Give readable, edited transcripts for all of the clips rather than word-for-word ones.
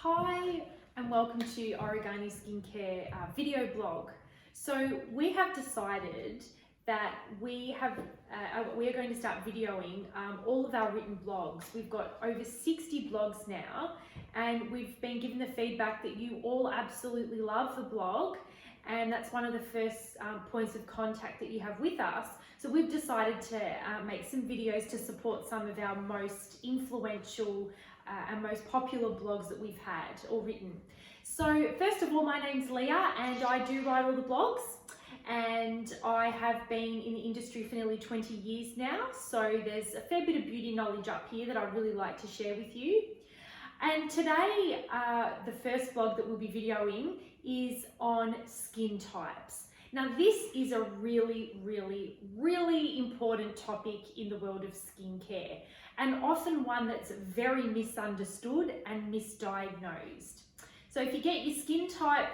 Hi and welcome to Origani Skincare video blog. So we have decided that we are going to start videoing all of our written blogs. We've got over 60 blogs now, and we've been given the feedback that you all absolutely love the blog, and that's one of the first points of contact that you have with us. So we've decided to make some videos to support some of our most influential and most popular blogs that we've had or written. So first of all, my name's Leah and I do write all the blogs, and I have been in the industry for nearly 20 years now. So there's a fair bit of beauty knowledge up here that I'd really like to share with you. And today, the first blog that we'll be videoing is on skin types. Now this is a really important topic in the world of skincare, and often one that's very misunderstood and misdiagnosed. So if you get your skin type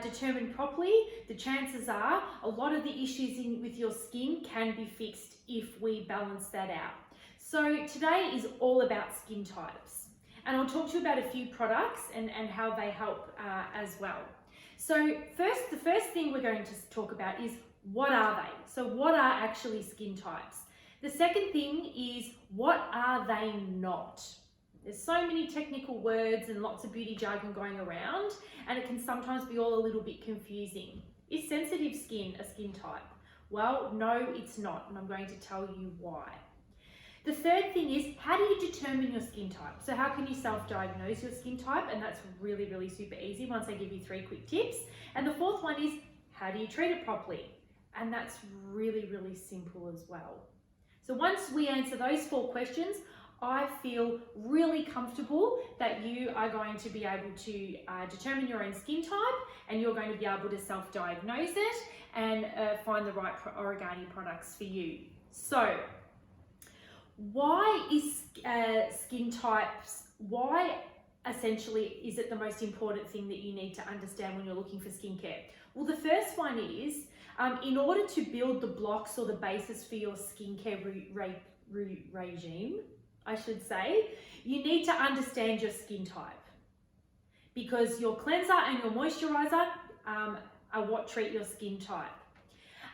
determined properly, the chances are a lot of the issues with your skin can be fixed if we balance that out. So today is all about skin types, and I'll talk to you about a few products and how they help as well. So the first thing we're going to talk about is, what are they? So what are actually skin types? The second thing is, what are they not? There's so many technical words and lots of beauty jargon going around, and it can sometimes be all a little bit confusing. Is sensitive skin a skin type? Well, no, it's not, and I'm going to tell you why. The third thing is, how do you determine your skin type? So how can you self-diagnose your skin type? And that's really super easy once I give you 3 quick tips. And the fourth one is, how do you treat it properly? And that's really simple as well. So once we answer those 4 questions, I feel really comfortable that you are going to be able to determine your own skin type, and you're going to be able to self-diagnose it and find the right Origani products for you. So why is skin types, why essentially is it the most important thing that you need to understand when you're looking for skincare? Well, the first one is, in order to build the blocks or the basis for your skincare regime, I should say, you need to understand your skin type, because your cleanser and your moisturizer are what treat your skin type.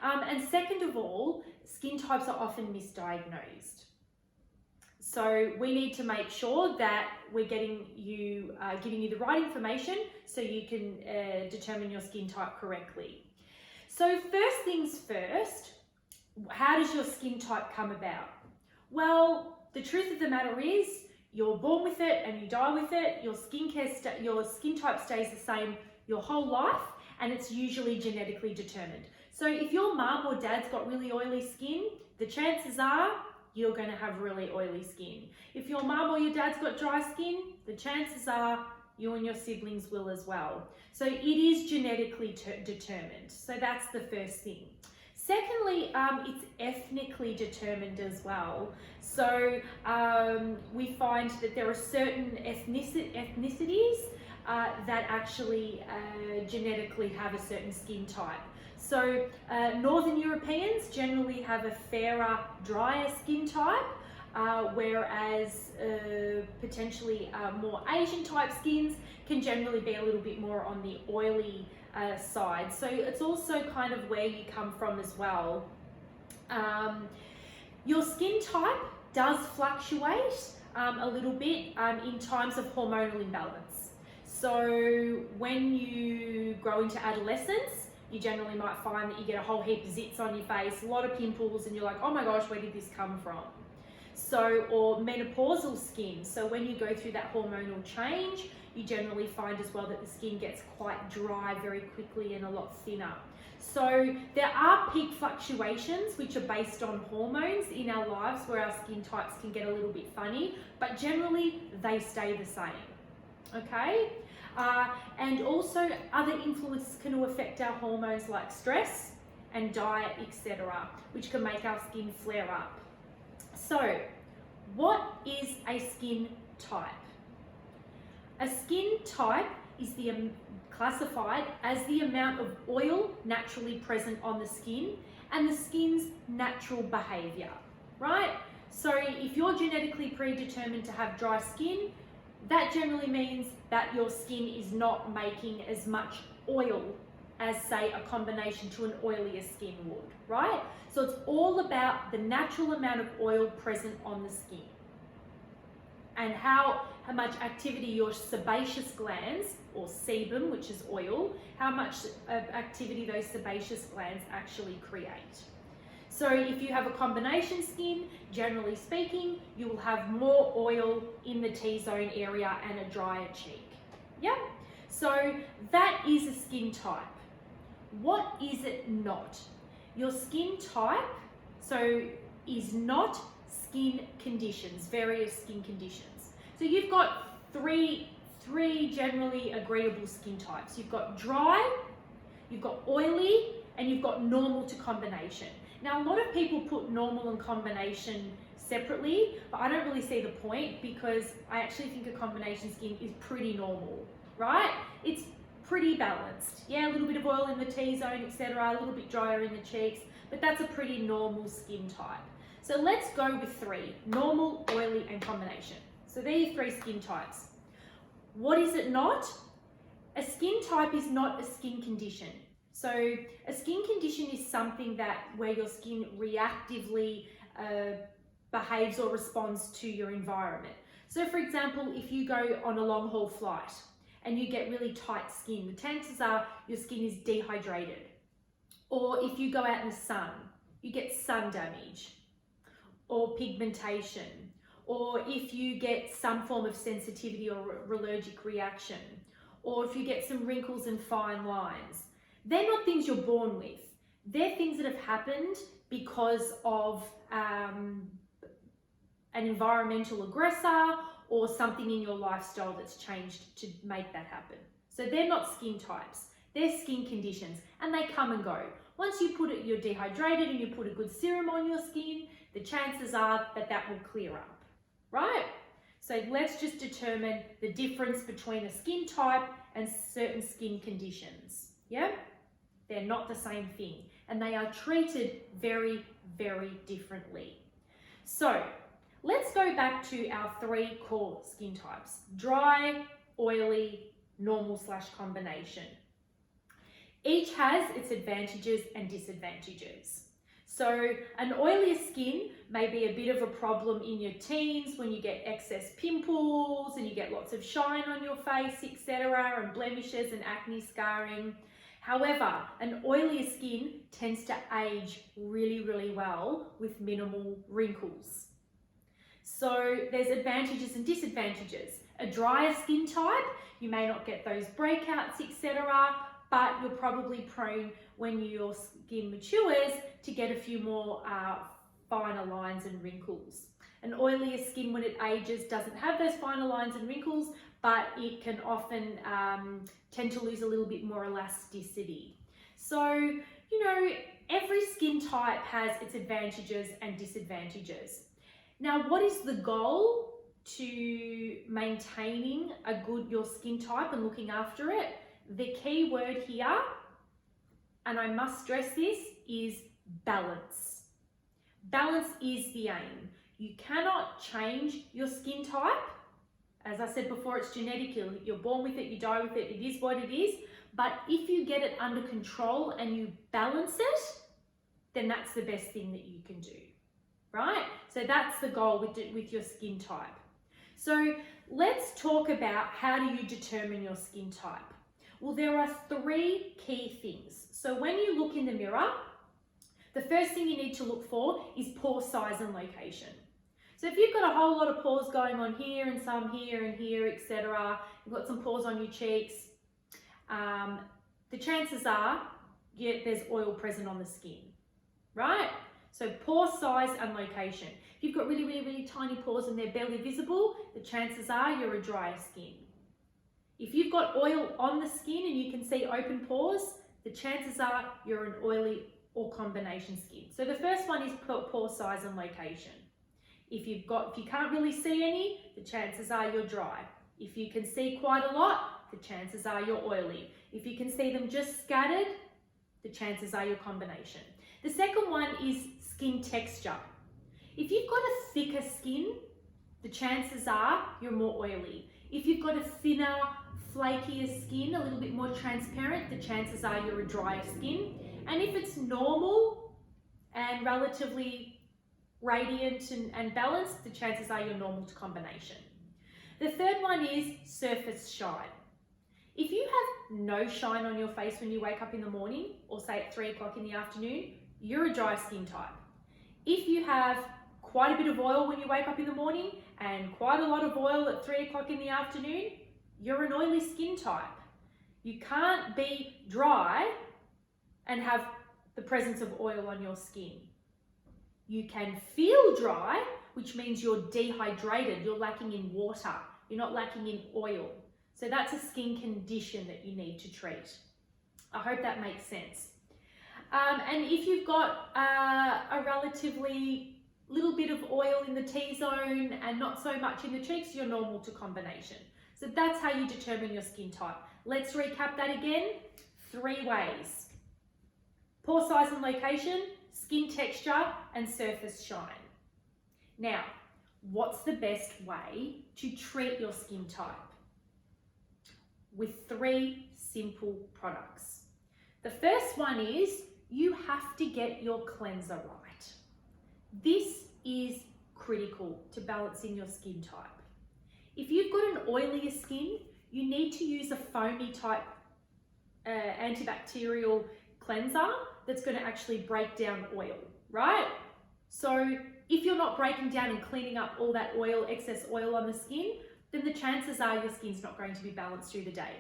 And second of all, skin types are often misdiagnosed. So we need to make sure that we're giving you the right information so you can determine your skin type correctly. So first things first, how does your skin type come about? Well, the truth of the matter is, you're born with it and you die with it. Your skin type stays the same your whole life, and it's usually genetically determined. So if your mum or dad's got really oily skin, the chances are you're going to have really oily skin. If your mum or your dad's got dry skin, the chances are you and your siblings will as well. So it is genetically determined. So that's the first thing. Secondly, it's ethnically determined as well. So we find that there are certain ethnicities that actually genetically have a certain skin type. So Northern Europeans generally have a fairer, drier skin type, whereas potentially more Asian type skins can generally be a little bit more on the oily side. So it's also kind of where you come from as well. Your skin type does fluctuate a little bit in times of hormonal imbalance. So when you grow into adolescence, you generally might find that you get a whole heap of zits on your face, a lot of pimples, and you're like, oh my gosh, where did this come from? So, or menopausal skin. So when you go through that hormonal change, you generally find as well that the skin gets quite dry very quickly and a lot thinner. So there are peak fluctuations which are based on hormones in our lives where our skin types can get a little bit funny, but generally they stay the same, okay? And also other influences can affect our hormones like stress and diet, etc., which can make our skin flare up. So what is a skin type? A skin type is classified as the amount of oil naturally present on the skin and the skin's natural behavior, right? So if you're genetically predetermined to have dry skin, that generally means that your skin is not making as much oil as, say, a combination to an oilier skin would, right? So it's all about the natural amount of oil present on the skin and how much activity your sebaceous glands, or sebum, which is oil, how much activity those sebaceous glands actually create. So if you have a combination skin, generally speaking, you will have more oil in the T-zone area and a drier cheek. Yep. So that is a skin type. What is it not? Your skin type, is not skin conditions, various skin conditions. So you've got three generally agreeable skin types. You've got dry, you've got oily, and you've got normal to combination. Now, a lot of people put normal and combination separately, but I don't really see the point because I actually think a combination skin is pretty normal, right? It's pretty balanced. Yeah, a little bit of oil in the T-zone, etc., a little bit drier in the cheeks, but that's a pretty normal skin type. So let's go with three: normal, oily, and combination. So there are your three skin types. What is it not? A skin type is not a skin condition. So a skin condition is something where your skin reactively behaves or responds to your environment. So for example, if you go on a long haul flight and you get really tight skin, the chances are your skin is dehydrated. Or if you go out in the sun, you get sun damage or pigmentation. Or if you get some form of sensitivity or allergic reaction, or if you get some wrinkles and fine lines. They're not things you're born with. They're things that have happened because of an environmental aggressor or something in your lifestyle that's changed to make that happen. So they're not skin types, they're skin conditions, and they come and go. Once you're dehydrated and you put a good serum on your skin, the chances are that will clear up, right? So let's just determine the difference between a skin type and certain skin conditions, yeah? They're not the same thing, and they are treated very, very differently. So let's go back to our three core skin types: dry, oily, normal/combination. Each has its advantages and disadvantages. So an oilier skin may be a bit of a problem in your teens when you get excess pimples and you get lots of shine on your face, etc., and blemishes and acne scarring. However, an oilier skin tends to age really, really well with minimal wrinkles. So there's advantages and disadvantages. A drier skin type, you may not get those breakouts, etc., but you're probably prone, when your skin matures, to get a few more finer lines and wrinkles. An oilier skin, when it ages, doesn't have those finer lines and wrinkles, but it can often tend to lose a little bit more elasticity. So, you know, every skin type has its advantages and disadvantages. Now, what is the goal to maintaining your skin type and looking after it? The key word here, and I must stress this, is balance. Balance is the aim. You cannot change your skin type. As I said before, it's genetic. You're born with it, you die with it. It is what it is. But if you get it under control and you balance it, then that's the best thing that you can do, right? So that's the goal with your skin type. So let's talk about how do you determine your skin type. Well, there are three key things. So when you look in the mirror, the first thing you need to look for is pore size and location. So if you've got a whole lot of pores going on here and some here and here, etc., you've got some pores on your cheeks, the chances are there's oil present on the skin, right? So pore size and location. If you've got really, really, really tiny pores and they're barely visible, the chances are you're a drier skin. If you've got oil on the skin and you can see open pores, the chances are you're an oily or combination skin. So the first one is pore size and location. If you can't really see any, the chances are you're dry. If you can see quite a lot, the chances are you're oily. If you can see them just scattered, the chances are you're combination. The second one is skin texture. If you've got a thicker skin, the chances are you're more oily. If you've got a thinner, flakier skin, a little bit more transparent, the chances are you're a drier skin. And if it's normal and relatively radiant and balanced, the chances are you're normal to combination. The third one is surface shine. If you have no shine on your face when you wake up in the morning, or say at 3 o'clock in the afternoon, you're a dry skin type. If you have quite a bit of oil when you wake up in the morning and quite a lot of oil at 3 o'clock in the afternoon, you're an oily skin type. You can't be dry and have the presence of oil on your skin. You can feel dry, which means you're dehydrated, you're lacking in water, you're not lacking in oil. So that's a skin condition that you need to treat. I hope that makes sense. And if you've got a relatively little bit of oil in the T-zone and not so much in the cheeks, you're normal to combination. So that's how you determine your skin type. Let's recap that again. 3 ways: pore size and location, skin texture, and surface shine. Now, what's the best way to treat your skin type? With 3 simple products. The first one is you have to get your cleanser right. This is critical to balancing your skin type. If you've got an oilier skin, you need to use a foamy type antibacterial cleanser that's going to actually break down oil, right? So if you're not breaking down and cleaning up all that oil, excess oil on the skin, then the chances are your skin's not going to be balanced through the day.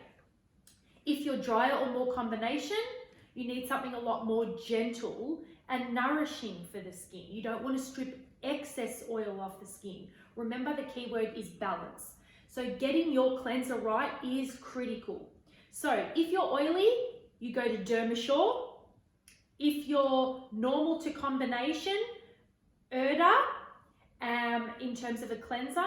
If you're drier or more combination, you need something a lot more gentle and nourishing for the skin. You don't want to strip excess oil off the skin. Remember, the key word is balance. So getting your cleanser right is critical. So if you're oily, you go to Dermashore. If you're normal to combination, Erda, in terms of a cleanser.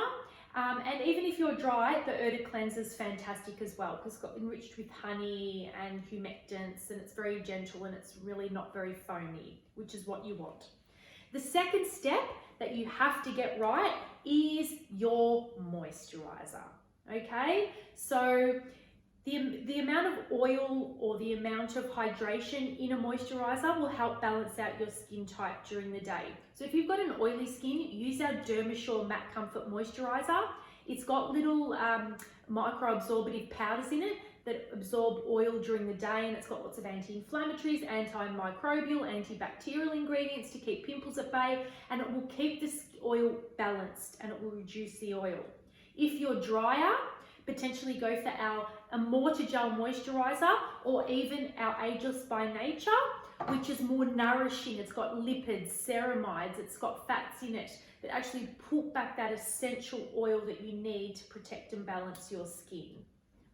And even if you're dry, the Erda cleanser is fantastic as well, because it's got enriched with honey and humectants, and it's very gentle and it's really not very foamy, which is what you want. The second step that you have to get right is your moisturizer, okay? So the amount of oil or the amount of hydration in a moisturizer will help balance out your skin type during the day. So if you've got an oily skin, use our Dermashore Matte Comfort Moisturizer. It's got little microabsorbative powders in it that absorb oil during the day, and it's got lots of anti-inflammatories, antimicrobial, antibacterial ingredients to keep pimples at bay, and it will keep the oil balanced and it will reduce the oil. If you're drier, potentially go for our Immortagel moisturizer, or even our Ageless by Nature, which is more nourishing. It's got lipids, ceramides, it's got fats in it that actually pull back that essential oil that you need to protect and balance your skin.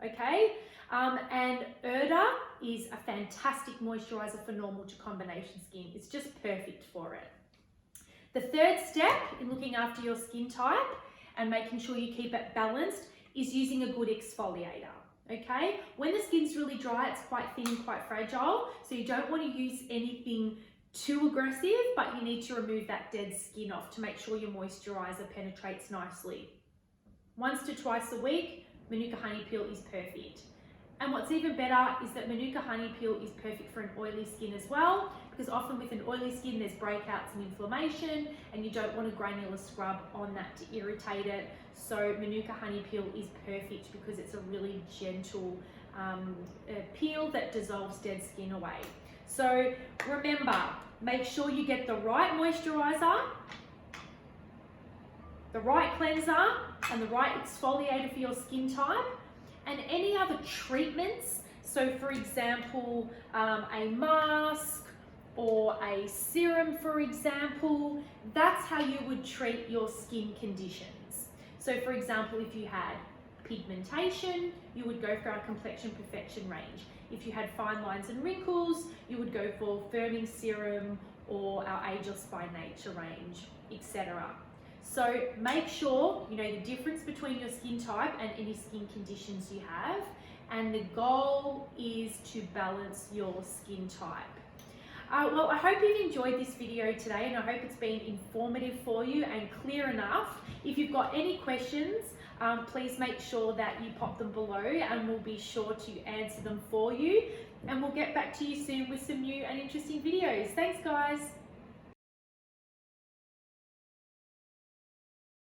Okay, and Erda is a fantastic moisturizer for normal to combination skin. It's just perfect for it. The third step in looking after your skin type and making sure you keep it balanced is using a good exfoliator. Okay, when the skin's really dry, it's quite thin and quite fragile, so you don't want to use anything too aggressive, but you need to remove that dead skin off to make sure your moisturizer penetrates nicely. Once to twice a week, Manuka Honey Peel is perfect. And what's even better is that Manuka Honey Peel is perfect for an oily skin as well, because often with an oily skin there's breakouts and inflammation, and you don't want a granular scrub on that to irritate it. So Manuka Honey Peel is perfect because it's a really gentle peel that dissolves dead skin away. So remember, make sure you get the right moisturizer, the right cleanser, and the right exfoliator for your skin type, and any other treatments. So for example, a mask or a serum, for example, that's how you would treat your skin conditions. So for example, if you had pigmentation, you would go for our Complexion Perfection range. If you had fine lines and wrinkles, you would go for firming serum or our Ageless by Nature range, etc. So make sure you know the difference between your skin type and any skin conditions you have, and the goal is to balance your skin type. Well, I hope you've enjoyed this video today, and I hope it's been informative for you and clear enough. If you've got any questions, please make sure that you pop them below and we'll be sure to answer them for you. And we'll get back to you soon with some new and interesting videos. Thanks, guys.